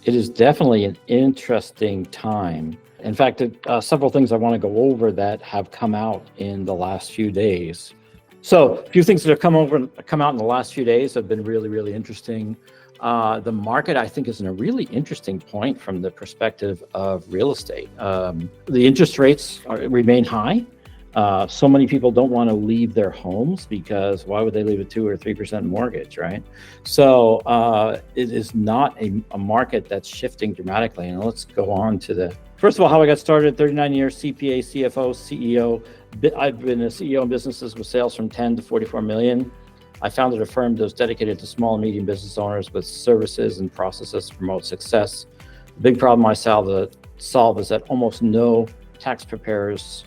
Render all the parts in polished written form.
It is definitely an interesting time. In fact, several things I want to go over that have come out in the last few days. So a few things that have come out in the last few days have been really, really interesting. The market, I think, is in a really interesting point from the perspective of real estate. The interest rates remain high. So many people don't want to leave their homes because why would they leave a 2 or 3% mortgage, right? So it is not a market that's shifting dramatically. And let's go on to first of all, how I got started. 39 years, CPA, CFO, CEO. I've been a CEO in businesses with sales from 10 to 44 million. I founded a firm that was dedicated to small and medium business owners with services and processes to promote success. The big problem I solve is that almost no tax preparers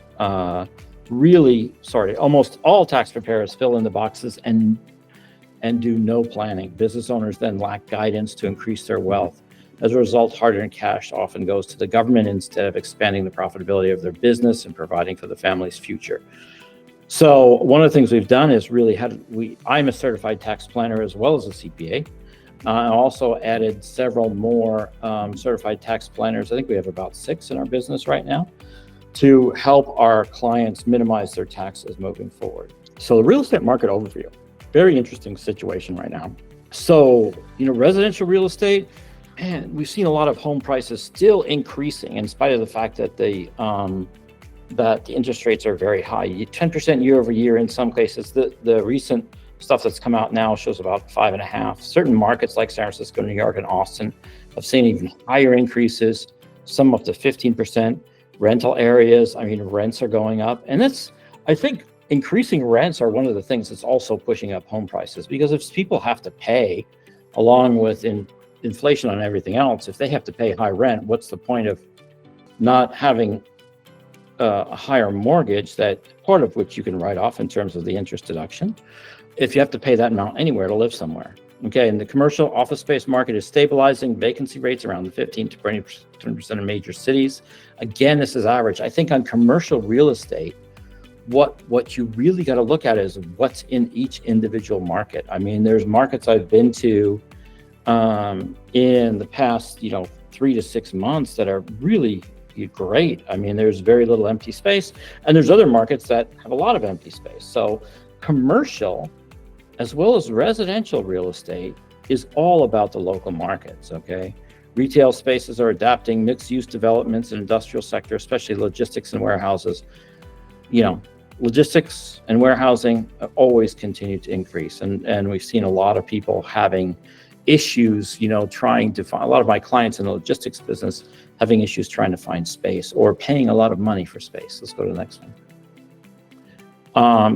almost all tax preparers fill in the boxes and do no planning. Business owners then lack guidance to increase their wealth. As a result, hard-earned cash often goes to the government instead of expanding the profitability of their business and providing for the family's future. So one of the things we've done is I'm a certified tax planner as well as a CPA. I also added several more certified tax planners. I think we have about 6 in our business right now, to help our clients minimize their taxes moving forward. So the real estate market overview, very interesting situation right now. So, residential real estate, and we've seen a lot of home prices still increasing in spite of the fact that the interest rates are very high, 10% year over year in some cases. The recent stuff that's come out now shows about 5.5. Certain markets like San Francisco, New York, and Austin have seen even higher increases, some up to 15%. Rental areas, rents are going up. And I think increasing rents are one of the things that's also pushing up home prices, because if people have to pay, along with inflation on everything else, if they have to pay high rent, what's the point of not having a higher mortgage, that part of which you can write off in terms of the interest deduction, if you have to pay that amount anywhere to live somewhere? Okay, and the commercial office space market is stabilizing. Vacancy rates around 15 to 20% in major cities. Again, this is average. I think on commercial real estate, what you really got to look at is what's in each individual market. There's markets I've been to in the past, 3 to 6 months that are really great. There's very little empty space, and there's other markets that have a lot of empty space. So commercial, as well as residential real estate, is all about the local markets, okay? Retail spaces are adapting, mixed-use developments in industrial sector, especially logistics and warehouses. Logistics and warehousing always continue to increase, and we've seen a lot of people having issues, trying to find, a lot of my clients in the logistics business having issues trying to find space or paying a lot of money for space. Let's go to the next one.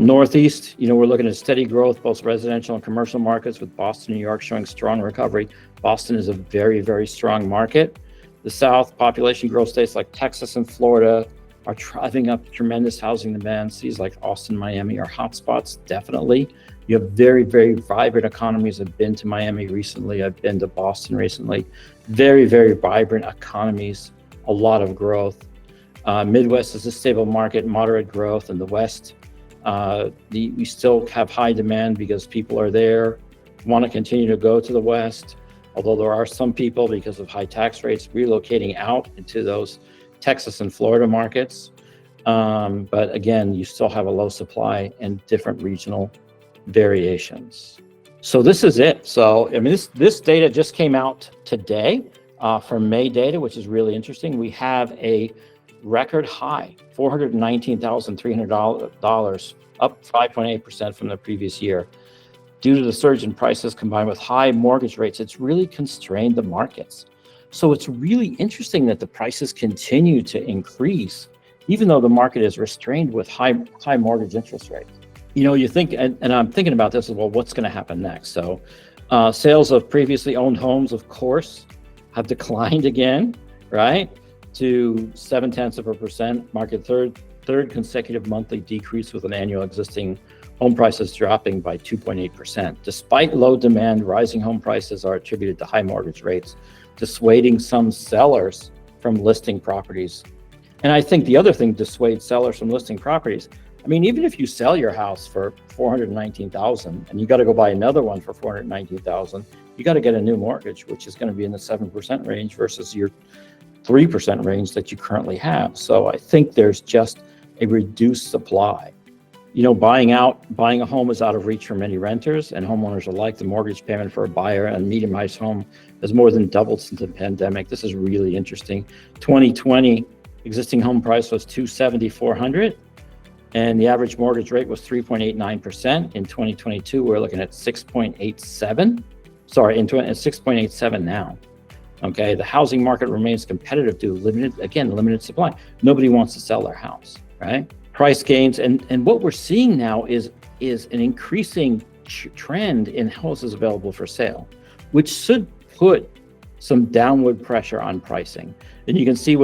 Northeast, we're looking at steady growth, both residential and commercial markets, with Boston, New York showing strong recovery. Boston is a very, very strong market. The South, population growth states like Texas and Florida are driving up tremendous housing demand. Cities like Austin, Miami are hotspots, definitely. You have very, very vibrant economies. I've been to Miami recently. I've been to Boston recently. Very, very vibrant economies, a lot of growth. Midwest is a stable market, moderate growth. In the West, we still have high demand because people are there, want to continue to go to the West, although there are some people, because of high tax rates, relocating out into those Texas and Florida markets. But again, you still have a low supply and different regional variations. So this is it. So this data just came out today from May data, which is really interesting. We have a record high, $419,300, up 5.8% from the previous year. Due to the surge in prices combined with high mortgage rates, it's really constrained the markets. So it's really interesting that the prices continue to increase, even though the market is restrained with high mortgage interest rates. You think, and I'm thinking about this as well, what's going to happen next? So sales of previously owned homes, of course, have declined again, right? To 0.7%, market third consecutive monthly decrease, with an annual existing home prices dropping by 2.8%. Despite low demand, rising home prices are attributed to high mortgage rates, dissuading some sellers from listing properties. And I think the other thing dissuades sellers from listing properties, even if you sell your house for $419,000 and you got to go buy another one for $419,000, you got to get a new mortgage, which is going to be in the 7% range versus your 3% range that you currently have. So I think there's just a reduced supply. Buying a home is out of reach for many renters and homeowners alike. The mortgage payment for a buyer and medium-priced home has more than doubled since the pandemic. This is really interesting. 2020 existing home price was $270,400, and the average mortgage rate was 3.89%. In 2022, we're looking at 6.87. Sorry, it's 6.87 now. Okay, the housing market remains competitive due to limited supply. Nobody wants to sell their house, right? Price gains, and what we're seeing now is an increasing trend in houses available for sale, which should put some downward pressure on pricing. And you can see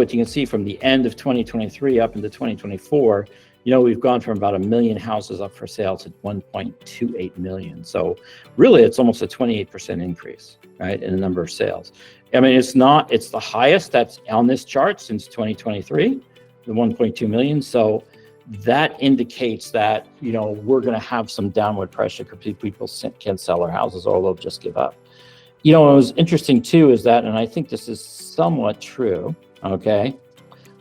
from the end of 2023 up into 2024. We've gone from about 1 million houses up for sale to 1.28 million. So really, it's almost a 28% increase, right, in the number of sales. I mean, it's the highest that's on this chart since 2023, the 1.2 million. So that indicates that, we're going to have some downward pressure because people can't sell their houses or they'll just give up. What was interesting too is that, and I think this is somewhat true, okay,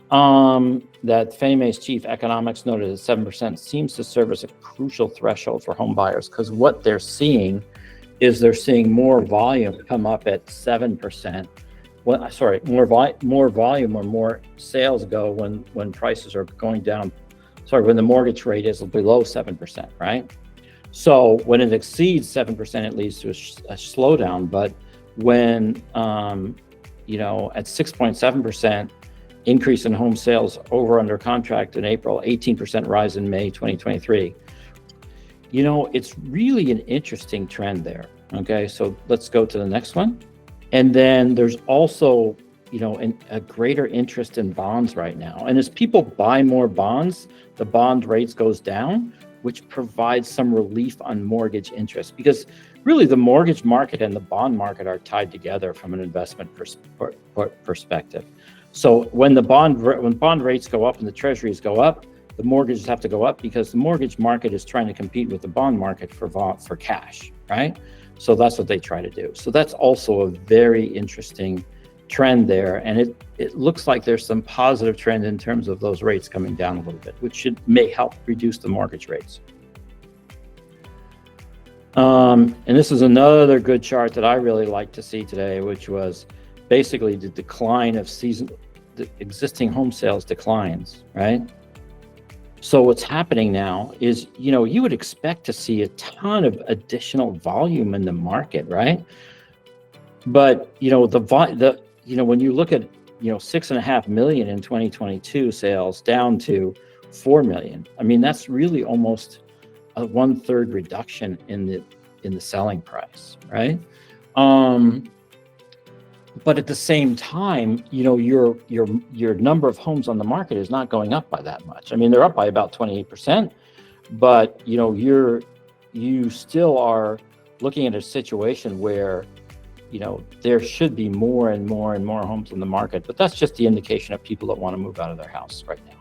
that Fannie Mae's chief economics noted that 7% seems to serve as a crucial threshold for home buyers, because what they're seeing is more volume come up at 7%. More volume or more sales go when prices are going down. When the mortgage rate is below 7%, right? So when it exceeds 7%, it leads to a slowdown. But when, at 6.7% increase in home sales under contract in April, 18% rise in May 2023. It's really an interesting trend there. Okay, so let's go to the next one. And then there's also, a greater interest in bonds right now. And as people buy more bonds, the bond rates goes down, which provides some relief on mortgage interest, because really the mortgage market and the bond market are tied together from an investment perspective. So when bond rates go up and the treasuries go up, the mortgages have to go up because the mortgage market is trying to compete with the bond market for cash, right? So that's what they try to do. So that's also a very interesting trend there, and it looks like there's some positive trend in terms of those rates coming down a little bit, which may help reduce the mortgage rates. And this is another good chart that I really like to see today, which was basically the decline of the existing home sales declines, right? So what's happening now is, you would expect to see a ton of additional volume in the market, right? But when you look at 6.5 million in 2022 sales down to 4 million, I mean, that's really almost a 1/3 reduction in the selling price, right? But at the same time, your number of homes on the market is not going up by that much. I mean, they're up by about 28%, but you still are looking at a situation where there should be more and more and more homes in the market, but that's just the indication of people that want to move out of their house right now.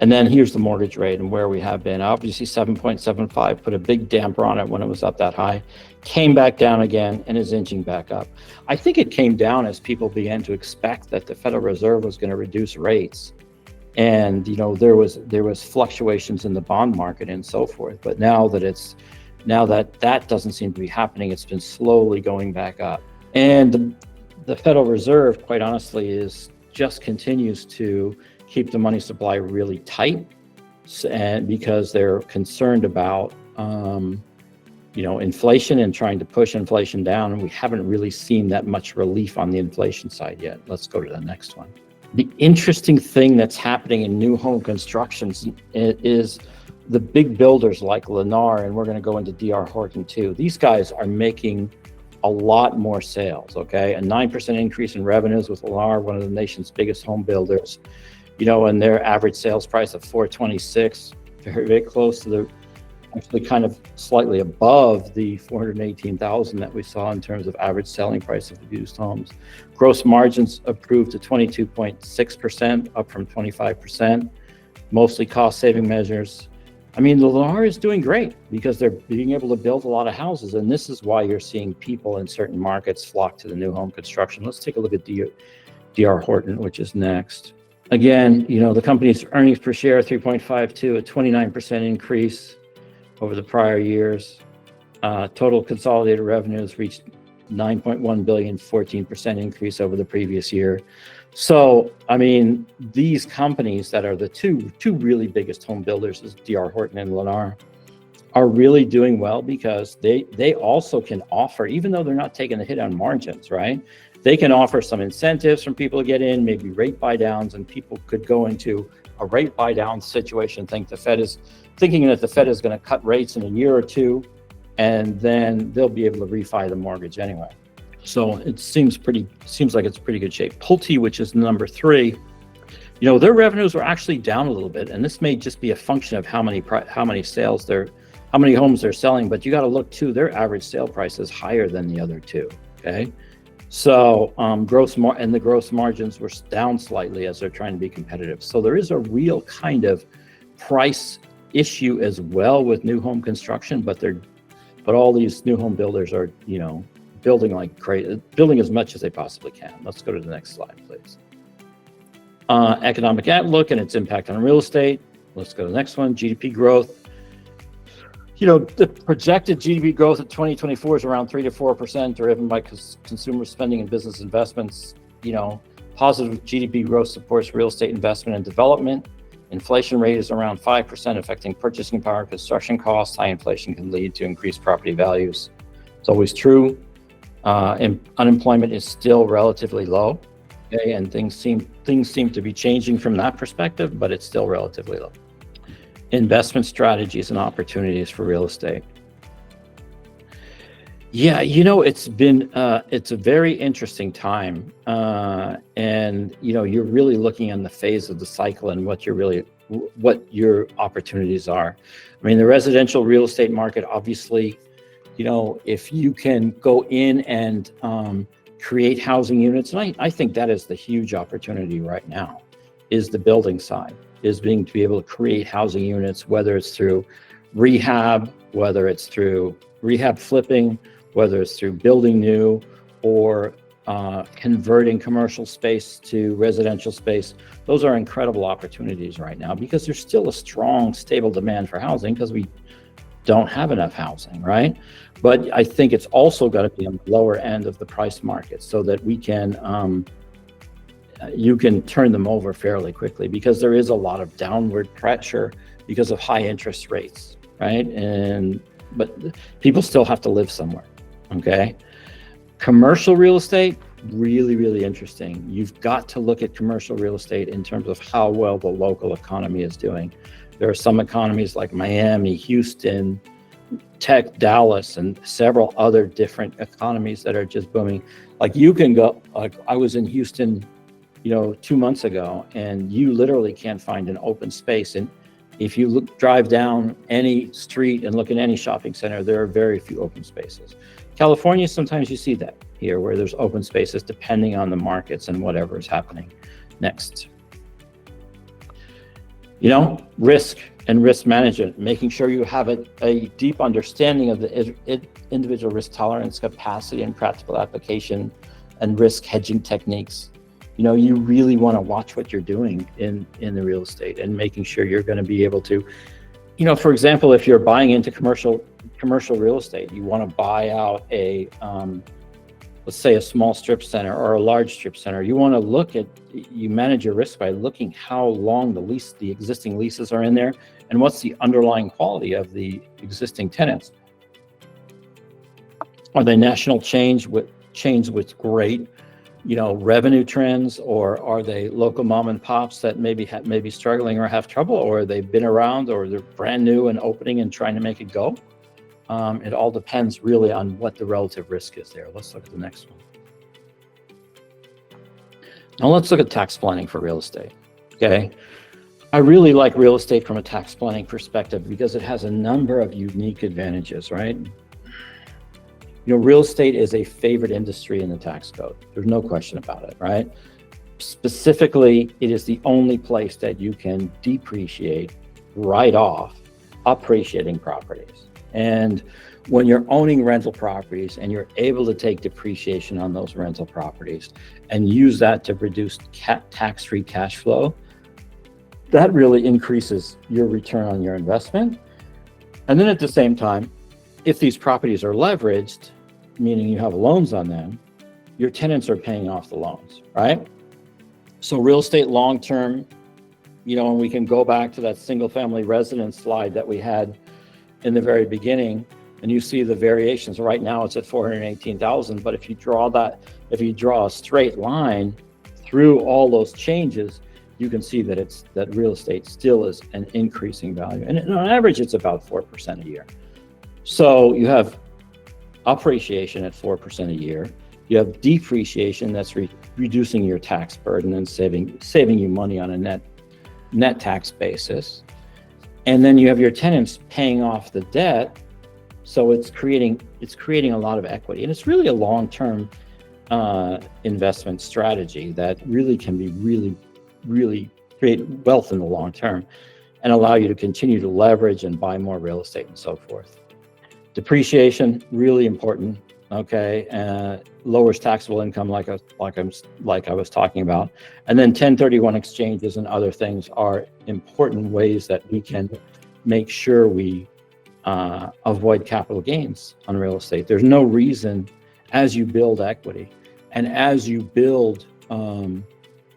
And then here's the mortgage rate and where we have been. Obviously 7.75 put a big damper on it when it was up that high, came back down again and is inching back up. I think it came down as people began to expect that the Federal Reserve was going to reduce rates. And there was fluctuations in the bond market and so forth. But now that doesn't seem to be happening, it's been slowly going back up. And the Federal Reserve, quite honestly, just continues to keep the money supply really tight, and because they're concerned about inflation and trying to push inflation down, and we haven't really seen that much relief on the inflation side yet. Let's go to the next one. The interesting thing that's happening in new home constructions is the big builders like Lennar, and we're going to go into D.R. Horton too. These guys are making a lot more sales, okay? A 9% increase in revenues with Lennar, one of the nation's biggest home builders, and their average sales price of $426, very, very close to actually kind of slightly above the $418,000 that we saw in terms of average selling price of used homes. Gross margins improved to 22.6%, up from 25%, mostly cost saving measures. I mean, Lennar is doing great because they're being able to build a lot of houses. And this is why you're seeing people in certain markets flock to the new home construction. Let's take a look at D.R. Horton, which is next. Again, the company's earnings per share, 3.52, a 29% increase over the prior years. Total consolidated revenues reached 9.1 billion, 14% increase over the previous year. So, I mean, these companies that are the two really biggest home builders, is D.R. Horton and Lennar, are really doing well because they also can offer, even though they're not taking a hit on margins, right? They can offer some incentives for people to get in, maybe rate buy downs, and people could go into a rate buy down situation, thinking that the Fed is going to cut rates in a year or two, and then they'll be able to refi the mortgage anyway. So it seems like it's pretty good shape. Pulte, which is number 3, their revenues were actually down a little bit, and this may just be a function of how many homes they're selling. But you got to look too; their average sale price is higher than the other two. Okay, so the gross margins were down slightly as they're trying to be competitive. So there is a real kind of price issue as well with new home construction, but all these new home builders are building like crazy, building as much as they possibly can. Let's go to the next slide, please. Economic outlook and its impact on real estate. Let's go to the next one. GDP growth. The projected GDP growth of 2024 is around 3 to 4%, driven by consumer spending and business investments. Positive GDP growth supports real estate investment and development. Inflation rate is around 5%, affecting purchasing power, construction costs. High inflation can lead to increased property values. It's always true. Unemployment is still relatively low, okay, and things seem to be changing from that perspective, but it's still relatively low. Investment strategies and opportunities for real estate. Yeah, it's a very interesting time, and you're really looking on the phase of the cycle and what your opportunities are. I mean, the residential real estate market, obviously, if you can go in and create housing units, and I think that is the huge opportunity right now, is the building side, is to be able to create housing units, whether it's through rehab, whether it's through rehab flipping, whether it's through building new, or converting commercial space to residential space. Those are incredible opportunities right now because there's still a strong, stable demand for housing because we don't have enough housing, right? But I think it's also got to be on the lower end of the price market so that you can turn them over fairly quickly, because there is a lot of downward pressure because of high interest rates, right? But people still have to live somewhere, okay? Commercial real estate, really, really interesting. You've got to look at commercial real estate in terms of how well the local economy is doing. There are some economies like Miami, Houston, Dallas, and several other different economies that are just booming. Like you can go, like I was in Houston, 2 months ago, and you literally can't find an open space. And if you drive down any street and look at any shopping center, there are very few open spaces. California, sometimes you see that here, where there's open spaces depending on the markets and whatever is happening. Next. Risk and risk management, making sure you have a deep understanding of the individual risk tolerance, capacity, and practical application, and risk hedging techniques. You really want to watch what you're doing in the real estate and making sure you're going to be able to, for example, if you're buying into commercial real estate, you want to buy out let's say a small strip center or a large strip center. You want to you manage your risk by looking how long the existing leases are in there, and what's the underlying quality of the existing tenants. Are they national chains with great, revenue trends, or are they local mom and pops that maybe struggling or have trouble, or they've been around, or they're brand new and opening and trying to make it go? It all depends really on what the relative risk is there. Let's look at the next one. Now let's look at tax planning for real estate. Okay. I really like real estate from a tax planning perspective because it has a number of unique advantages, right? Real estate is a favorite industry in the tax code. There's no question about it, right? Specifically, it is the only place that you can depreciate, write off, appreciating properties. And when you're owning rental properties and you're able to take depreciation on those rental properties and use that to produce tax-free cash flow, that really increases your return on your investment. And then at the same time, if these properties are leveraged, meaning you have loans on them, your tenants are paying off the loans, right? So real estate long-term, and we can go back to that single family residence slide that we had in the very beginning, and you see the variations. Right now it's at 418,000, but if you draw a straight line through all those changes, you can see that real estate still is an increasing value. And on average, it's about 4% a year. So you have appreciation at 4% a year. You have depreciation that's reducing your tax burden and saving you money on a net tax basis. And then you have your tenants paying off the debt. So it's creating a lot of equity. And it's really a long-term investment strategy that really can be really create wealth in the long term and allow you to continue to leverage and buy more real estate and so forth. Depreciation, really important, okay? Lowers taxable income like I was talking about. And then 1031 exchanges and other things are important ways that we can make sure we avoid capital gains on real estate. There's no reason, as you build equity and as you build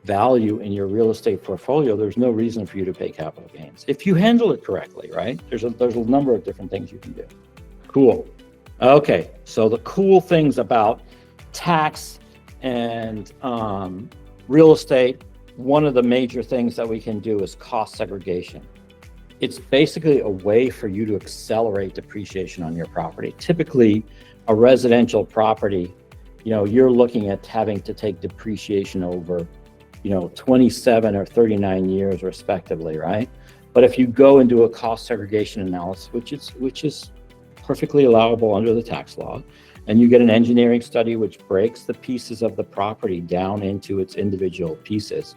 value in your real estate portfolio, there's no reason for you to pay capital gains if you handle it correctly, right? There's a number of different things you can do. Cool. Okay, so the cool things about tax and real estate, one of the major things that we can do is cost segregation. It's basically a way for you to accelerate depreciation on your property. Typically, a residential property, you're looking at having to take depreciation over 27 or 39 years respectively, right? But if you go and do a cost segregation analysis, which is perfectly allowable under the tax law, and you get an engineering study which breaks the pieces of the property down into its individual pieces,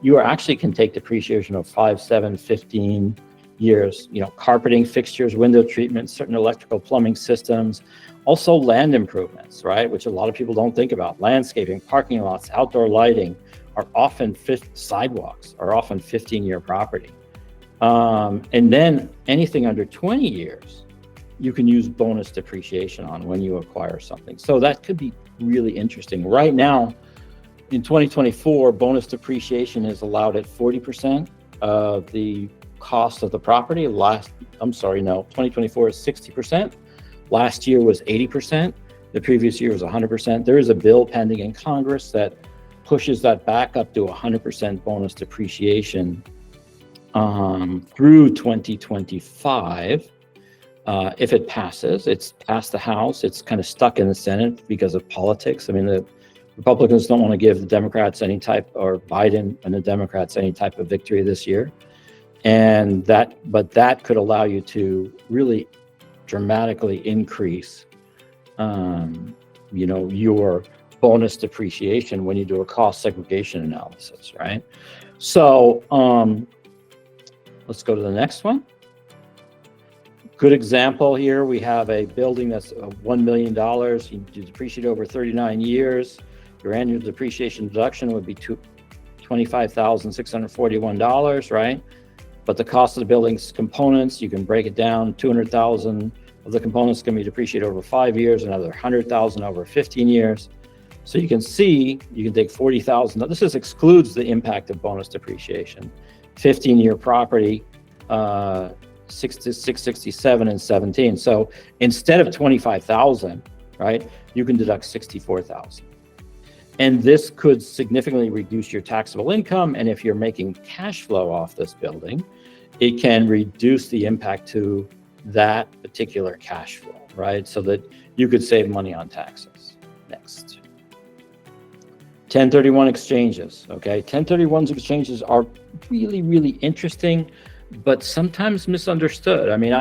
you actually can take depreciation of 5, 7, 15 years, carpeting, fixtures, window treatment, certain electrical plumbing systems, also land improvements, right? Which a lot of people don't think about. Landscaping, parking lots, outdoor lighting, sidewalks are often 15-year property. And then anything under 20 years, you can use bonus depreciation on when you acquire something. So that could be really interesting. Right now, in 2024, bonus depreciation is allowed at 40% of the cost of the property. 2024 is 60%. Last year was 80%. The previous year was 100%. There is a bill pending in Congress that pushes that back up to 100% bonus depreciation through 2025. If it passes, it's passed the House. It's kind of stuck in the Senate because of politics. I mean, the Republicans don't want to give the Democrats or Biden and the Democrats any type of victory this year. But that could allow you to really dramatically increase, your bonus depreciation when you do a cost segregation analysis, right? So let's go to the next one. Good example here. We have a building that's $1 million. You depreciate over 39 years. Your annual depreciation deduction would be $25,641, right? But the cost of the building's components, you can break it down. 200,000 of the components can be depreciated over 5 years, another 100,000 over 15 years. So you can see, you can take 40,000. This excludes the impact of bonus depreciation. 15-year property, 667 and 17. So instead of 25,000, right, you can deduct 64,000. And this could significantly reduce your taxable income. And if you're making cash flow off this building, it can reduce the impact to that particular cash flow, right? So that you could save money on taxes. Next. 1031 exchanges, okay? 1031 exchanges are really, really interesting, but sometimes misunderstood. I mean,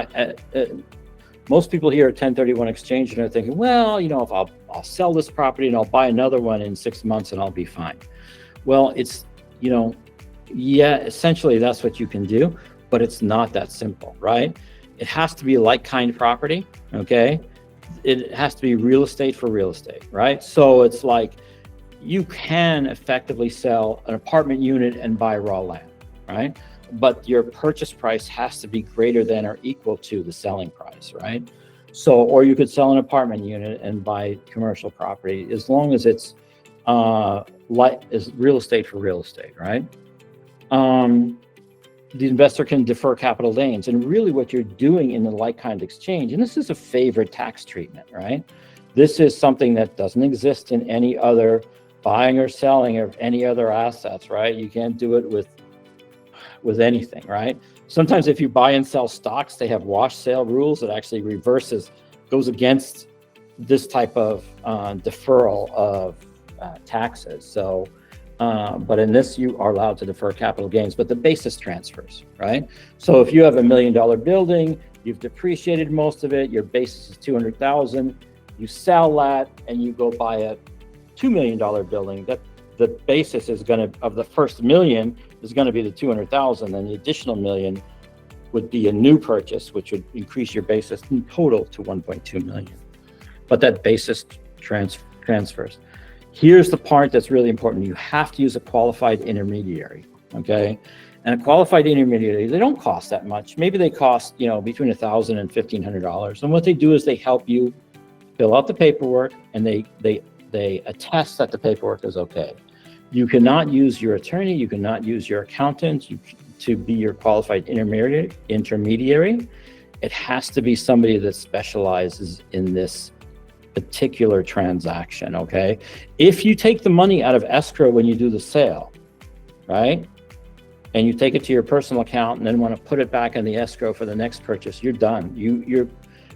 most people hear a 1031 exchange and are thinking, well, if I'll sell this property and I'll buy another one in 6 months and I'll be fine. Well, it's, essentially that's what you can do, but it's not that simple, right? It has to be a like-kind property, okay? It has to be real estate for real estate, right? So it's like you can effectively sell an apartment unit and buy raw land, right? But your purchase price has to be greater than or equal to the selling price, right? So, or you could sell an apartment unit and buy commercial property as long as it's is real estate for real estate, right? The investor can defer capital gains, and really what you're doing in the like-kind exchange, and this is a favored tax treatment, right? This is something that doesn't exist in any other buying or selling of any other assets, right? You can't do it with anything, right? Sometimes if you buy and sell stocks, they have wash sale rules that actually goes against this type of deferral of taxes. So, but in this, you are allowed to defer capital gains, but the basis transfers, right? So if you have $1 million building, you've depreciated most of it, your basis is 200,000, you sell that and you go buy a $2 million building, that the basis is going to, of the first $1 million is going to be the 200,000, and the additional $1 million would be a new purchase, which would increase your basis in total to 1.2 million. But that basis transfers. Here's the part that's really important. You have to use a qualified intermediary, okay? And a qualified intermediary, they don't cost that much. Maybe they cost, between $1,000 and $1,500. And what they do is they help you fill out the paperwork, and they attest that the paperwork is okay. You cannot use your attorney, you cannot use your accountant to be your qualified intermediary. It has to be somebody that specializes in this particular transaction, okay? If you take the money out of escrow when you do the sale, right? And you take it to your personal account and then want to put it back in the escrow for the next purchase, you're done.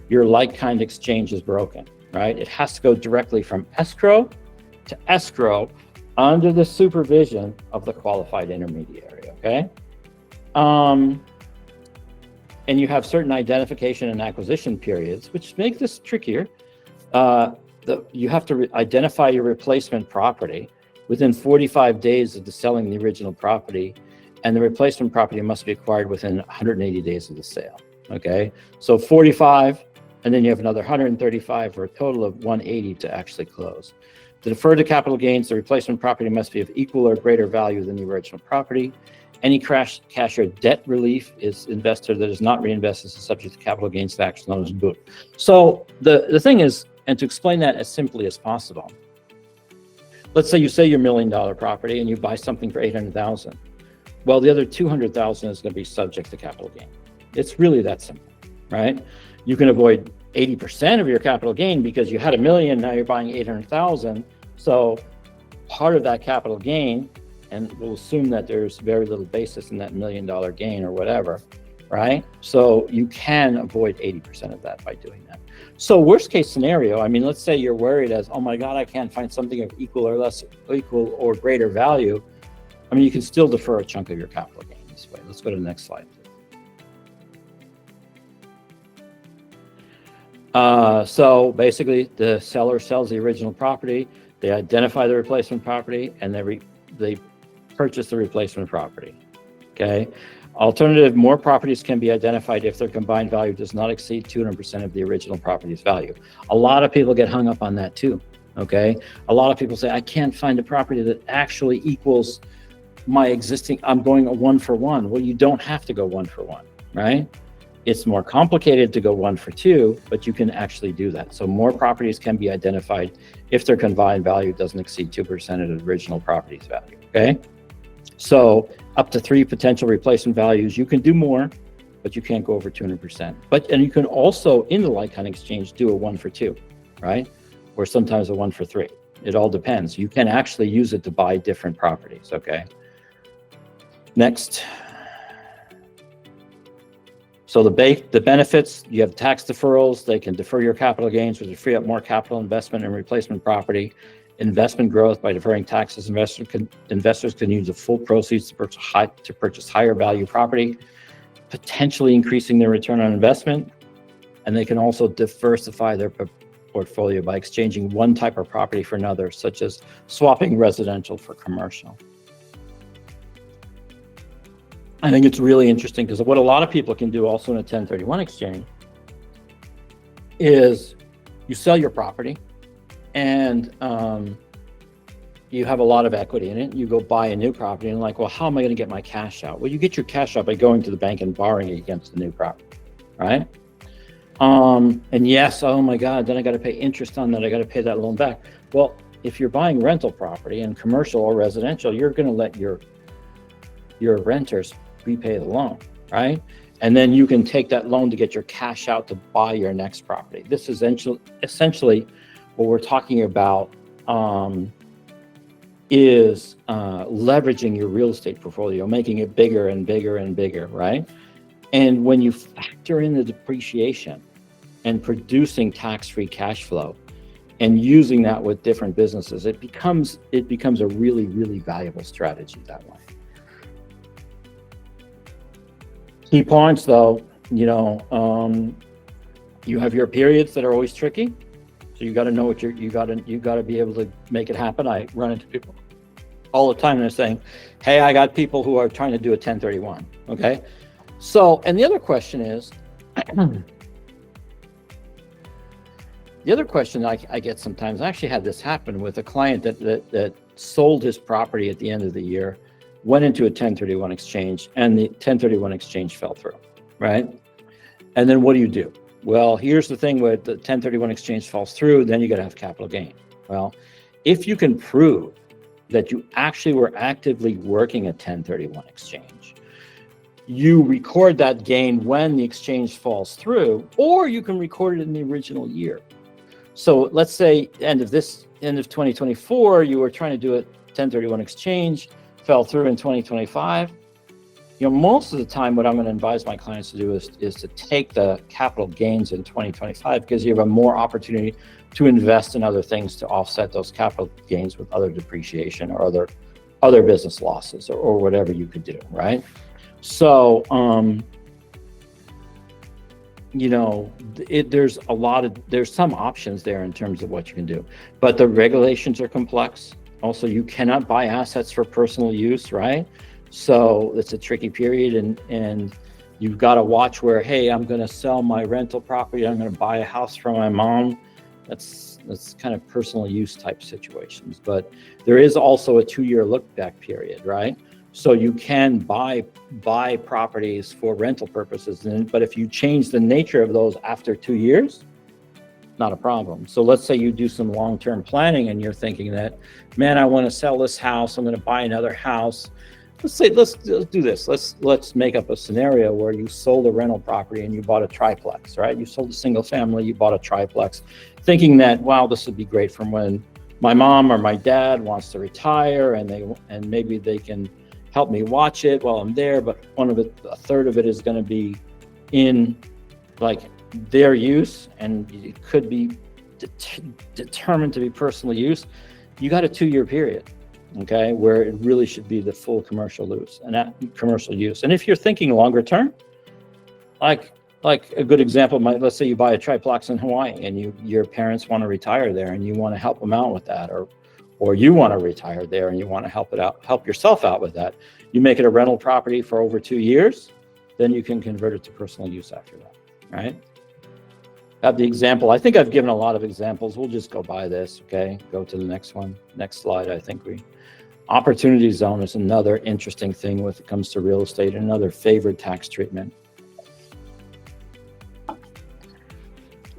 Your like-kind exchange is broken, right? It has to go directly from escrow to escrow under the supervision of the qualified intermediary, okay? And you have certain identification and acquisition periods, which make this trickier. You have to identify your replacement property within 45 days of the selling the original property, and the replacement property must be acquired within 180 days of the sale, okay? So 45, and then you have another 135 for a total of 180 to actually close. To defer to capital gains, the replacement property must be of equal or greater value than the original property. Any cash or debt relief is investor that is not reinvested is subject to capital gains tax, known as boot. So the thing is, and to explain that as simply as possible, let's say you sell your $1 million property and you buy something for 800,000. Well, the other 200,000 is going to be subject to capital gain. It's really that simple, right? You can avoid 80% of your capital gain because you had $1 million, now you're buying 800,000. So part of that capital gain, and we'll assume that there's very little basis in that $1 million gain or whatever, right? So you can avoid 80% of that by doing that. So worst case scenario, I mean, let's say you're worried as, oh my God, I can't find something of equal or greater value. I mean, you can still defer a chunk of your capital gain this way. Let's go to the next slide, please. So basically the seller sells the original property, they identify the replacement property, and they purchase the replacement property, okay? Alternative, more properties can be identified if their combined value does not exceed 200% of the original property's value. A lot of people get hung up on that too, okay? A lot of people say, I can't find a property that actually equals my existing, I'm going a 1-for-1. Well, you don't have to go 1-for-1, right? It's more complicated to go 1-for-2, but you can actually do that. So more properties can be identified if their combined value doesn't exceed 2% of the original property's value, okay? So up to 3 potential replacement values, you can do more, but you can't go over 200%. And you can also, in the like-kind exchange, do a 1-for-2, right? Or sometimes a 1-for-3. It all depends. You can actually use it to buy different properties, okay? Next. So the benefits, you have tax deferrals, they can defer your capital gains, which will free up more capital investment in replacement property. Investment growth, by deferring taxes, investors can use the full proceeds to purchase higher value property, potentially increasing their return on investment. And they can also diversify their portfolio by exchanging one type of property for another, such as swapping residential for commercial. I think it's really interesting because what a lot of people can do also in a 1031 exchange is you sell your property and you have a lot of equity in it. You go buy a new property and like, well, how am I going to get my cash out? Well, you get your cash out by going to the bank and borrowing it against the new property, right? And yes, oh my God, then I got to pay interest on that. I got to pay that loan back. Well, if you're buying rental property and commercial or residential, you're going to let your renters repay the loan, right? And then you can take that loan to get your cash out to buy your next property. This is essentially what we're talking about is leveraging your real estate portfolio, making it bigger and bigger and bigger, right? And when you factor in the depreciation and producing tax-free cash flow and using that with different businesses, it becomes a really, really valuable strategy that way. Key points though, you have your periods that are always tricky. So you got to know what you got to be able to make it happen. I run into people all the time and they're saying, hey, I got people who are trying to do a 1031. Okay. So, and the other question is, the other question I get sometimes, I actually had this happen with a client that sold his property at the end of the year, went into a 1031 exchange, and the 1031 exchange fell through, right? And then what do? Well, here's the thing: with the 1031 exchange falls through, then you got to have capital gain. Well, if you can prove that you actually were actively working a 1031 exchange, you record that gain when the exchange falls through, or you can record it in the original year. So let's say end of 2024, you were trying to do a 1031 exchange, fell through in 2025. Most of the time, what I'm going to advise my clients to do is to take the capital gains in 2025 because you have a more opportunity to invest in other things to offset those capital gains with other depreciation or other business losses or whatever you could do, right? So, there's some options there in terms of what you can do, but the regulations are complex. Also, you cannot buy assets for personal use, right? So it's a tricky period, and you've got to watch where, hey, I'm going to sell my rental property, I'm going to buy a house from my mom. That's kind of personal use type situations, but there is also a 2-year look back period, right? So you can buy properties for rental purposes, but if you change the nature of those after 2 years, not a problem. So let's say you do some long-term planning and you're thinking that, man, I want to sell this house, I'm going to buy another house. Let's do this. Let's make up a scenario where you sold a rental property and you bought a triplex, right? You sold a single family, you bought a triplex, thinking that, wow, this would be great from when my mom or my dad wants to retire and maybe they can help me watch it while I'm there, but a third of it is going to be in like their use, and it could be determined to be personal use. You got a 2-year period, okay, where it really should be the full commercial use. And if you're thinking longer term, like a good example, let's say you buy a triplex in Hawaii and your parents want to retire there and you want to help them out with that, or you want to retire there and you want to help yourself out with that. You make it a rental property for over 2 years, then you can convert it to personal use after that, right? Have the example. I think I've given a lot of examples. We'll just go by this, okay? Go to the next one. Next slide. Opportunity zone is another interesting thing when it comes to real estate, another favored tax treatment.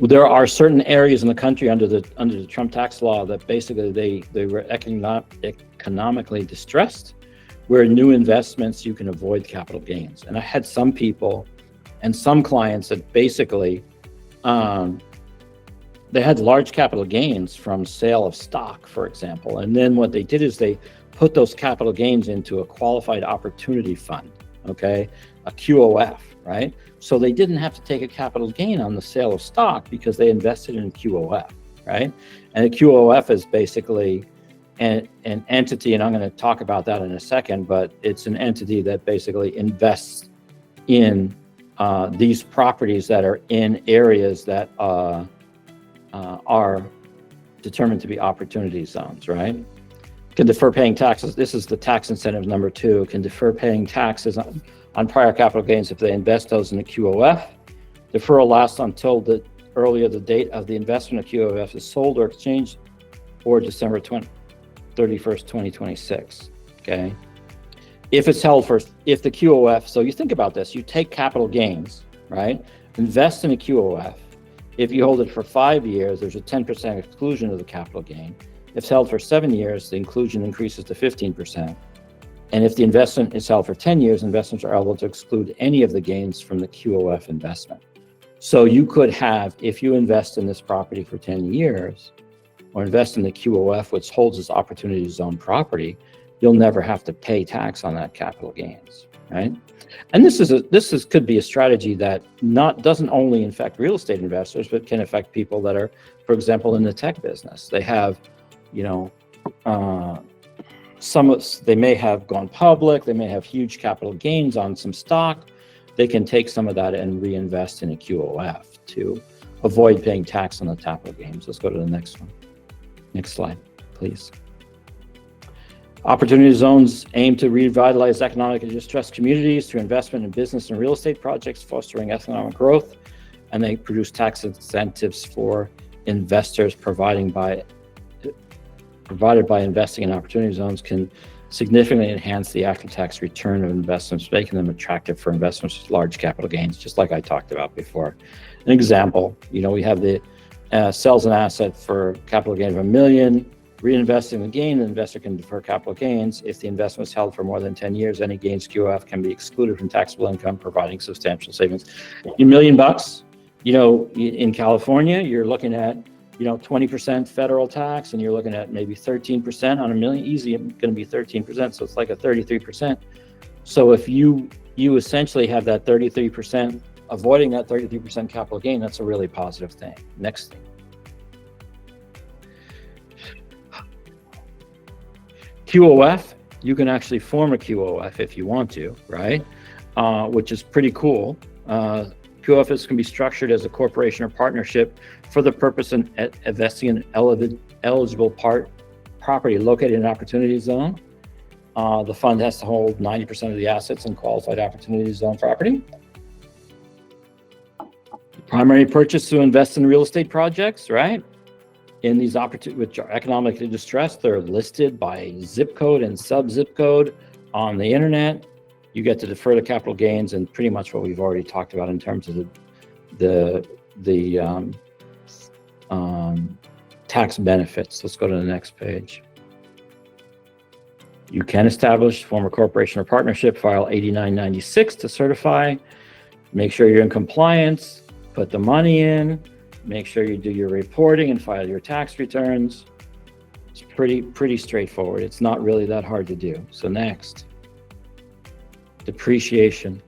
There are certain areas in the country under the Trump tax law that basically they were economically distressed, where new investments you can avoid capital gains. And I had some people and some clients that basically they had large capital gains from sale of stock, for example. And then what they did is they put those capital gains into a qualified opportunity fund, okay, a QOF, right? So they didn't have to take a capital gain on the sale of stock because they invested in QOF, right? And a QOF is basically an entity, and I'm going to talk about that in a second, but it's an entity that basically invests in these properties that are in areas that are determined to be opportunity zones, right? Can defer paying taxes. This is the tax incentive number 2. Can defer paying taxes on prior capital gains if they invest those in the QOF. Deferral lasts until the earlier the date of the investment of QOF is sold or exchanged, or December 31st, 2026, okay? If it's held for, if the QOF, so you think about this, you take capital gains, right? Invest in a QOF. If you hold it for 5 years, there's a 10% exclusion of the capital gain. If it's held for 7 years, the inclusion increases to 15%. And if the investment is held for 10 years, investments are eligible to exclude any of the gains from the QOF investment. So you could have, if you invest in this property for 10 years, or invest in the QOF, which holds as opportunity zone property, you'll never have to pay tax on that capital gains, right? And this could be a strategy that doesn't only affect real estate investors, but can affect people that are, for example, in the tech business. They have, they may have gone public, they may have huge capital gains on some stock. They can take some of that and reinvest in a QOF to avoid paying tax on the capital gains. Let's go to the next one. Next slide, please. Opportunity zones aim to revitalize economically distressed communities through investment in business and real estate projects, fostering economic growth, and they produce tax incentives for investors provided by investing in opportunity zones can significantly enhance the after-tax return of investments, making them attractive for investments with large capital gains, just like I talked about before. An example, we have the sells an asset for capital gain of $1 million, reinvesting the gain, the investor can defer capital gains. If the investment is held for more than 10 years, any gains QOF can be excluded from taxable income, providing substantial savings. $1 million, in California, you're looking at 20% federal tax, and you're looking at maybe 13% on $1 million, easy, going to be 13%. So it's like a 33%. So if you essentially have that 33%, avoiding that 33% capital gain, that's a really positive thing. Next thing. QOF, you can actually form a QOF if you want to, right? Which is pretty cool. QOFs can be structured as a corporation or partnership for the purpose of investing in eligible property located in an opportunity zone. The fund has to hold 90% of the assets in qualified opportunity zone property. Primary purchase to invest in real estate projects, right? In these opportunities, which are economically distressed, they're listed by zip code and sub-zip code on the internet. You get to defer the capital gains and pretty much what we've already talked about in terms of the tax benefits. Let's go to the next page. You can establish, form a corporation or partnership, file 8996 to certify, make sure you're in compliance, put the money in, make sure you do your reporting and file your tax returns. It's pretty straightforward. It's not really that hard to do. So next. Depreciation.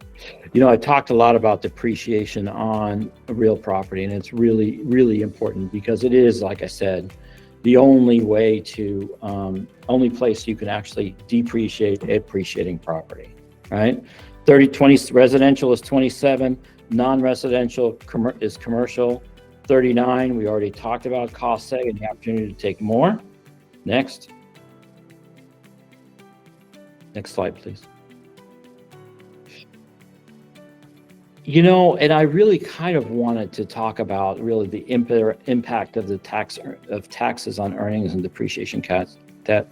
I talked a lot about depreciation on a real property, and it's really, really important because it is, like I said, the only way to, only place you can actually depreciate appreciating property, right? 20 residential is 27, non-residential is commercial, 39. We already talked about cost seg and the opportunity to take more. Next. Next slide, please. And I really kind of wanted to talk about really the impact of the taxes on earnings and depreciation that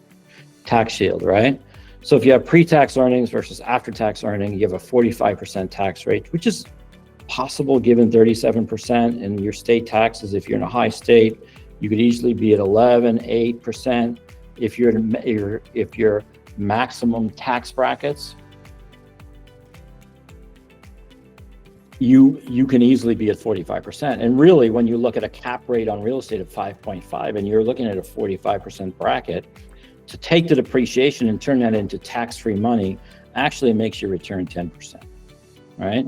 tax shield, right? So if you have pre-tax earnings versus after-tax earning, you have a 45% tax rate, which is possible given 37% in your state taxes. If you're in a high state, you could easily be at 11, 8%. If your maximum tax brackets, you can easily be at 45%. And really, when you look at a cap rate on real estate of 5.5 and you're looking at a 45% bracket, to take the depreciation and turn that into tax-free money actually makes your return 10%, right?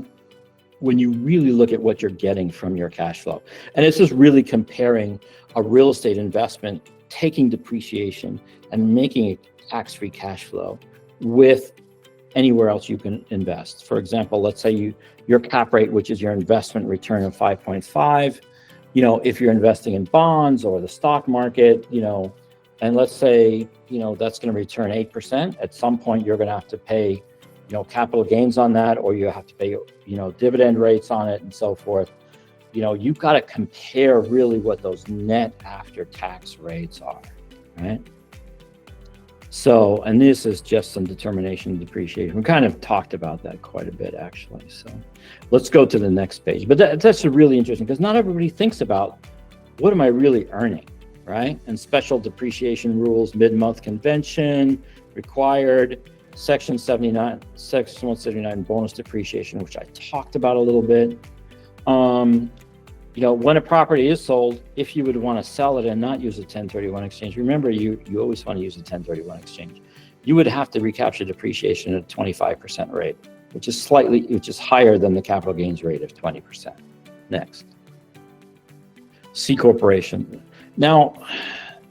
When you really look at what you're getting from your cash flow. And this is really comparing a real estate investment, taking depreciation and making it tax-free cash flow with anywhere else you can invest. For example, let's say your cap rate, which is your investment return of 5.5, if you're investing in bonds or the stock market, and let's say, that's going to return 8%, at some point you're going to have to pay capital gains on that, or you have to pay, dividend rates on it and so forth. You've got to compare really what those net after tax rates are, right? So, and this is just some determination of depreciation. We kind of talked about that quite a bit, actually. So let's go to the next page. But that's really interesting, because not everybody thinks about, what am I really earning, right? And special depreciation rules, mid-month convention, required, Section 179 bonus depreciation, which I talked about a little bit. When a property is sold, if you would want to sell it and not use a 1031 exchange, remember you always want to use a 1031 exchange. You would have to recapture depreciation at a 25% rate, which is higher than the capital gains rate of 20%. Next. C corporation. Now,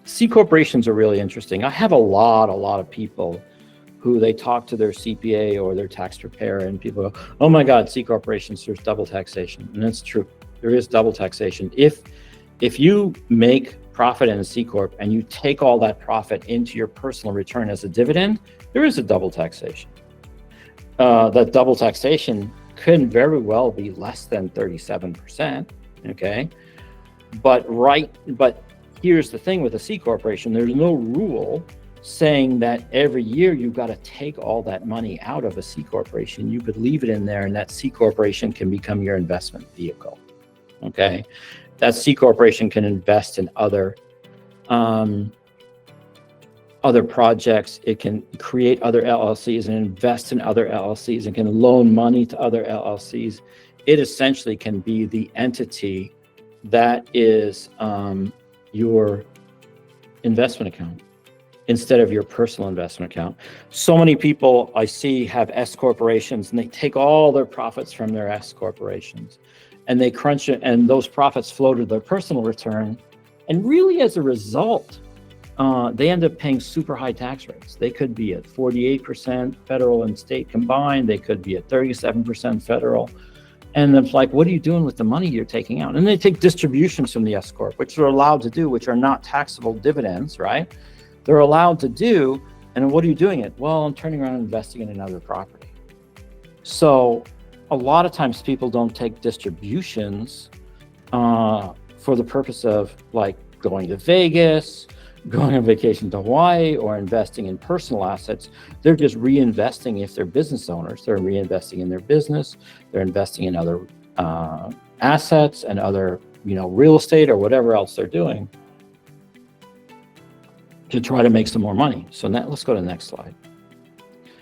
C corporations are really interesting. I have a lot of people who they talk to their CPA or their tax preparer, and people go, oh my God, C corporations, there's double taxation. And that's true. There is double taxation. If you make profit in a C corp and you take all that profit into your personal return as a dividend, there is a double taxation. That double taxation could very well be less than 37%. Okay, but here's the thing with a C corporation: there's no rule saying that every year you've got to take all that money out of a C corporation. You could leave it in there, and that C corporation can become your investment vehicle. Okay, that C corporation can invest in other projects. It can create other LLCs and invest in other LLCs, and can loan money to other LLCs. It essentially can be the entity that is your investment account instead of your personal investment account. So many people I see have S corporations, and they take all their profits from their S corporations and they crunch it, and those profits flow to their personal return. And really, as a result, they end up paying super high tax rates. They could be at 48% federal and state combined. They could be at 37% federal. And it's like, what are you doing with the money you're taking out? And they take distributions from the S corp, which they're allowed to do, which are not taxable dividends, right? They're allowed to do. And what are you doing it? Well, I'm turning around and investing in another property. So a lot of times people don't take distributions for the purpose of like going to Vegas, going on vacation to Hawaii, or investing in personal assets. They're just reinvesting. If they're business owners, they're reinvesting in their business. They're investing in other assets and other, real estate or whatever else they're doing to try to make some more money. So now let's go to the next slide.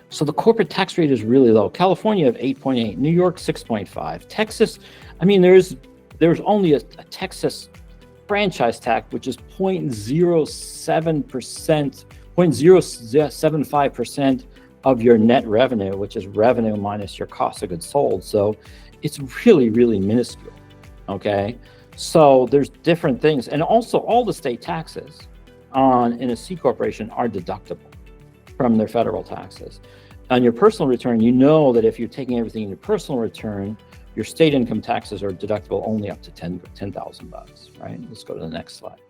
So the corporate tax rate is really low. California of 8.8, New York 6.5, Texas. I mean, there's only a Texas franchise tax, which is 0.07%, 0.075% of your net revenue, which is revenue minus your cost of goods sold. So it's really, really minuscule. Okay, so there's different things, and also all the state taxes in a C corporation are deductible from their federal taxes. On your personal return, you know that if you're taking everything in your personal return, your state income taxes are deductible only up to $10,000, right? Let's go to the next slide.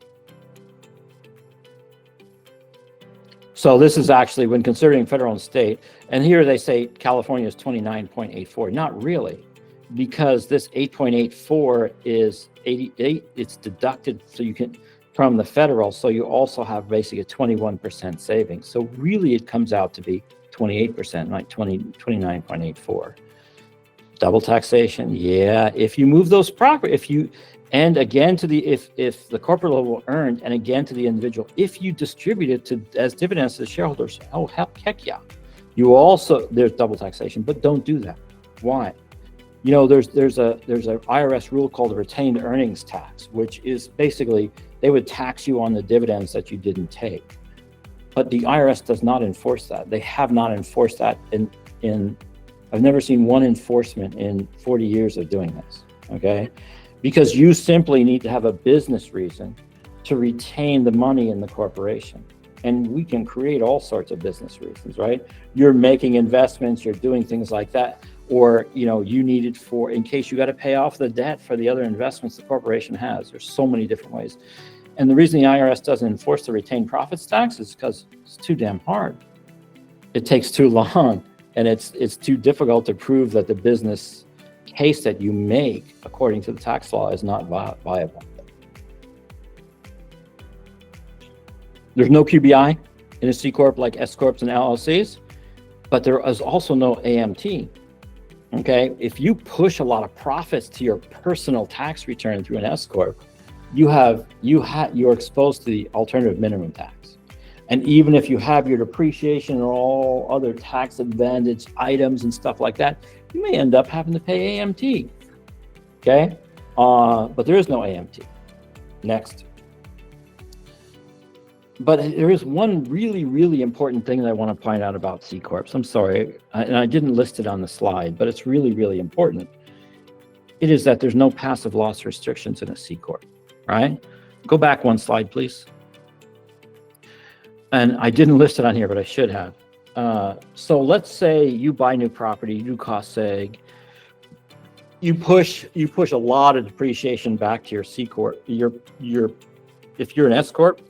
So this is actually when considering federal and state, and here they say California is 29.84. Not really, because this 8.84 is 88. It's deducted, so you can from the federal. So you also have basically a 21% savings. So really, it comes out to be 28%, like 29.84. Double taxation, yeah. If you move those property, and again to the if the corporate level earned, and again to the individual, if you distribute it as dividends to the shareholders, oh heck yeah. There's double taxation, but don't do that. Why? There's a IRS rule called the retained earnings tax, which is basically they would tax you on the dividends that you didn't take. But the IRS does not enforce that. They have not enforced that in I've never seen one enforcement in 40 years of doing this, okay? Because you simply need to have a business reason to retain the money in the corporation. And we can create all sorts of business reasons, right? You're making investments, you're doing things like that, or you need it in case you got to pay off the debt for the other investments the corporation has. There's so many different ways. And the reason the IRS doesn't enforce the retained profits tax is because it's too damn hard. It takes too long. and it's too difficult to prove that the business case that you make according to the tax law is not viable. There's no QBI in a C Corp like S Corps and LLCs, but there is also no AMT. Okay, if you push a lot of profits to your personal tax return through an S Corp, you're exposed to the alternative minimum tax. And even if you have your depreciation or all other tax advantage items and stuff like that, you may end up having to pay AMT. Okay, but there is no AMT. Next. But there is one really, really important thing that I want to point out about C Corps. I'm sorry, and I didn't list it on the slide, but it's really, really important. It is that there's no passive loss restrictions in a C Corp, right? Go back one slide, please. And I didn't list it on here, but I should have. So let's say you buy new property, you do cost seg, you push a lot of depreciation back to your C Corp. If you're an S Corp,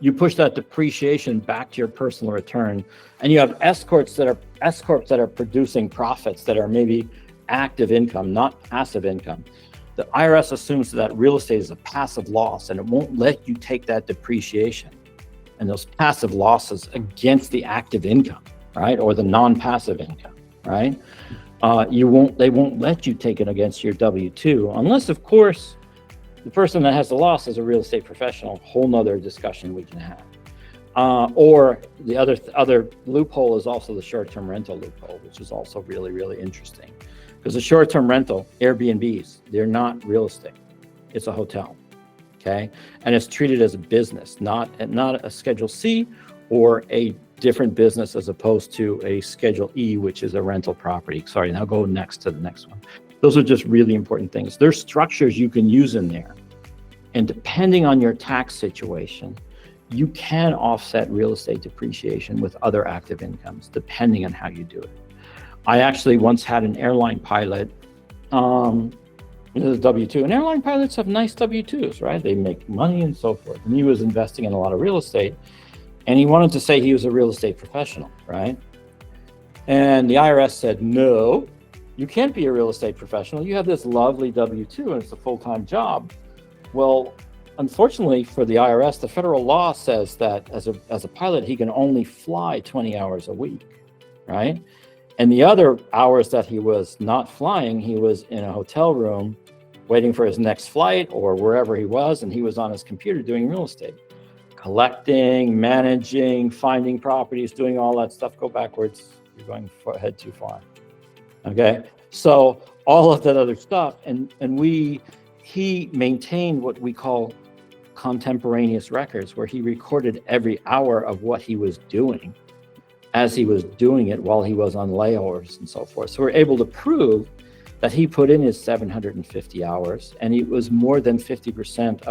you push that depreciation back to your personal return, and you have S Corps that are producing profits that are maybe active income, not passive income. The IRS assumes that real estate is a passive loss, and it won't let you take that depreciation and those passive losses against the active income, right, or the non-passive income, right? They won't let you take it against your W-2, unless, of course, the person that has the loss is a real estate professional. Whole nother discussion we can have. Or the other loophole is also the short-term rental loophole, which is also really, really interesting. Because the short-term rental, Airbnbs, they're not real estate. It's a hotel, okay? And it's treated as a business, not a Schedule C or a different business as opposed to a Schedule E, which is a rental property. Sorry, now go next to the next one. Those are just really important things. There's structures you can use in there. And depending on your tax situation, you can offset real estate depreciation with other active incomes, depending on how you do it. I actually once had an airline pilot, the W-2, and airline pilots have nice W-2s, right? They make money and so forth. And he was investing in a lot of real estate, and he wanted to say he was a real estate professional, right? And the IRS said, no, you can't be a real estate professional. You have this lovely W-2 and it's a full-time job. Well, unfortunately for the IRS, the federal law says that as a pilot, he can only fly 20 hours a week, right? And the other hours that he was not flying, he was in a hotel room waiting for his next flight or wherever he was, and he was on his computer doing real estate, collecting, managing, finding properties, doing all that stuff. Go backwards, you're going ahead too far. Okay, so all of that other stuff, and he maintained what we call contemporaneous records, where he recorded every hour of what he was doing as he was doing it while he was on layovers and so forth. So we're able to prove that he put in his 750 hours, and it was more than 50%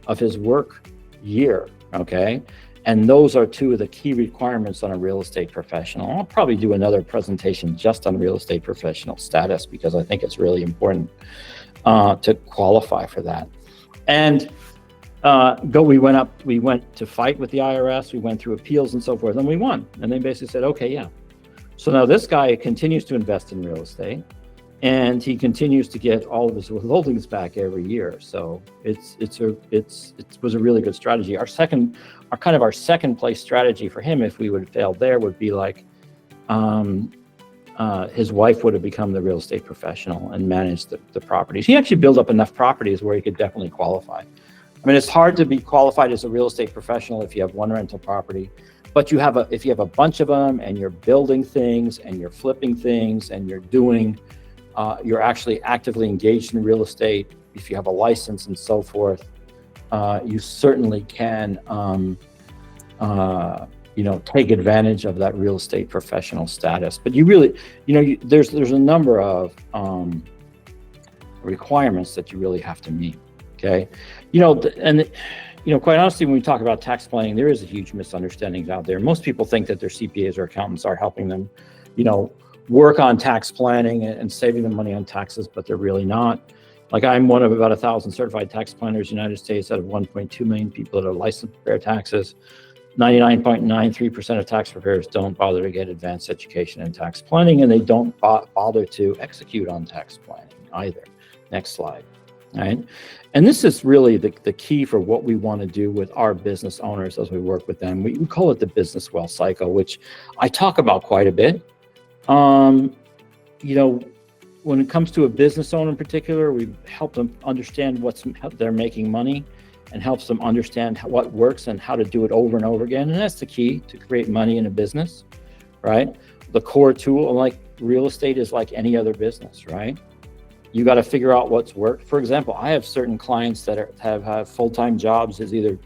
of his work year, okay? And those are two of the key requirements on a real estate professional. I'll probably do another presentation just on real estate professional status, because I think it's really important to qualify for that. And we went to fight with the IRS, we went through appeals and so forth, and we won. And they basically said, okay, yeah. So now this guy continues to invest in real estate, and he continues to get all of his withholdings back every year. So it was a really good strategy. Our second place strategy for him, if we would have failed there, would be like his wife would have become the real estate professional and managed the properties. He actually built up enough properties where he could definitely qualify. I mean, it's hard to be qualified as a real estate professional if you have one rental property, but if you have a bunch of them and you're building things and you're flipping things and you're actually actively engaged in real estate, if you have a license and so forth, you certainly can take advantage of that real estate professional status. But you really, there's a number of requirements that you really have to meet. Okay, quite honestly, when we talk about tax planning, there is a huge misunderstanding out there. Most people think that their CPAs or accountants are helping them, work on tax planning and saving them money on taxes, but they're really not. Like, I'm one of about 1,000 certified tax planners in the United States out of 1.2 million people that are licensed to prepare taxes. 99.93% of tax preparers don't bother to get advanced education in tax planning, and they don't bother to execute on tax planning either. Next slide. All right. And this is really the key for what we want to do with our business owners as we work with them. We call it the business wealth cycle, which I talk about quite a bit. When it comes to a business owner in particular, we help them understand how they're making money, and helps them understand what works and how to do it over and over again. And that's the key to create money in a business, right? The core tool, like real estate, is like any other business, right? You got to figure out what's worked. For example, I have certain clients that have full-time jobs as either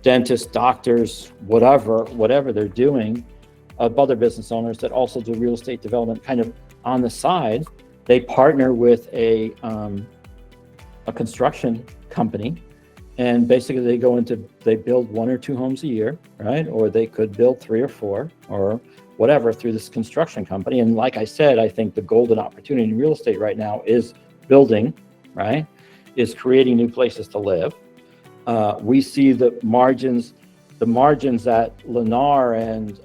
dentists, doctors, whatever they're doing, other business owners that also do real estate development kind of on the side. They partner with a construction company, and basically they build 1 or 2 homes a year, right? Or they could build 3 or 4 or whatever through this construction company. And like I said, I think the golden opportunity in real estate right now is building, right? Is creating new places to live. We see the margins at Lennar and,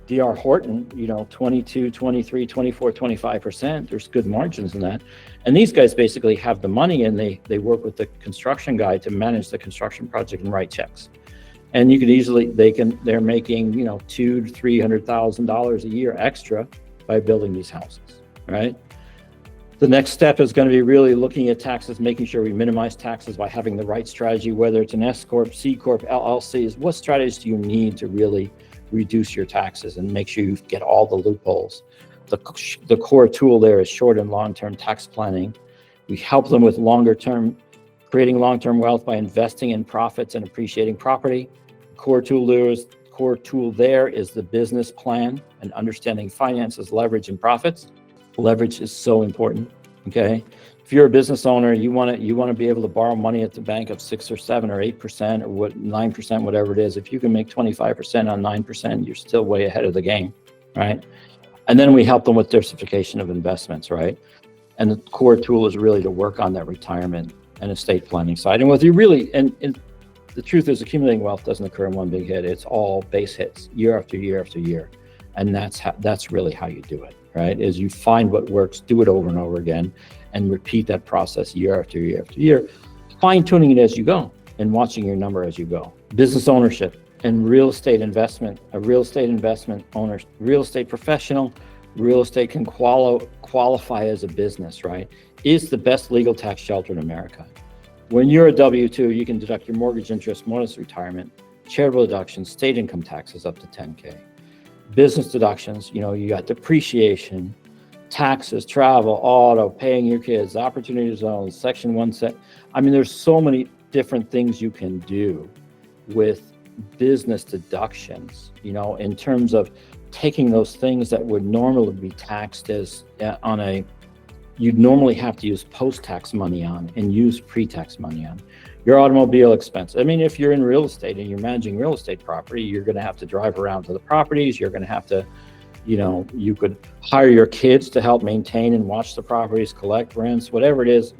D.R. Horton, 22, 23, 24, 25%. There's good margins in that. And these guys basically have the money, and they work with the construction guy to manage the construction project and write checks. And you can they're making, $200,000 to $300,000 a year extra by building these houses, right? The next step is going to be really looking at taxes, making sure we minimize taxes by having the right strategy, whether it's an S Corp, C Corp, LLCs. What strategies do you need to really reduce your taxes and make sure you get all the loopholes? The core tool there is short and long-term tax planning. We help them with creating long-term wealth by investing in profits and appreciating property. Core tool there is the business plan and understanding finances, leverage, and profits. Leverage is so important. Okay, if you're a business owner, you want to be able to borrow money at the bank of 6 or 7 or 8% or 9%, whatever it is. If you can make 25% on 9%, you're still way ahead of the game, right? And then we help them with diversification of investments, right? And the core tool is really to work on that retirement and estate planning side. And and the truth is, accumulating wealth doesn't occur in one big hit. It's all base hits year after year after year. And that's really how you do it, right? Is you find what works, do it over and over again, and repeat that process year after year after year, fine-tuning it as you go and watching your number as you go. Business ownership and real estate investment, a real estate investment owner, real estate professional, real estate can qualify as a business, right? Is the best legal tax shelter in America. When you're a W-2, you can deduct your mortgage interest, bonus retirement, charitable deductions, state income taxes up to $10K. Business deductions, you got depreciation, taxes, travel, auto, paying your kids, opportunity zones, Section 1. There's so many different things you can do with business deductions, in terms of taking those things that would normally be taxed as you'd normally have to use post-tax money on and use pre-tax money on. Your automobile expense. If you're in real estate and you're managing real estate property, you're going to have to drive around to the properties. You're going to have to, you could hire your kids to help maintain and watch the properties, collect rents, whatever it is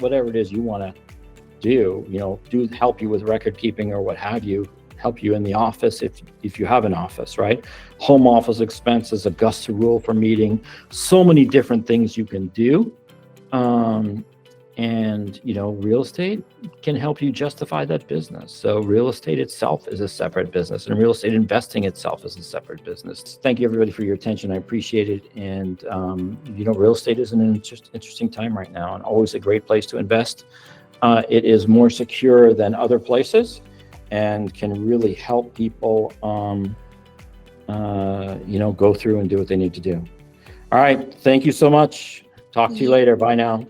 you want to do, help you with record keeping or what have you, help you in the office if you have an office, right? Home office expenses, Augusta rule for meeting, so many different things you can do. Real estate can help you justify that business. So real estate itself is a separate business, and real estate investing itself is a separate business. Thank you everybody for your attention. I appreciate it. And, real estate is an interesting time right now, and always a great place to invest. It is more secure than other places and can really help people, go through and do what they need to do. All right. Thank you so much. Talk to you later. Bye now.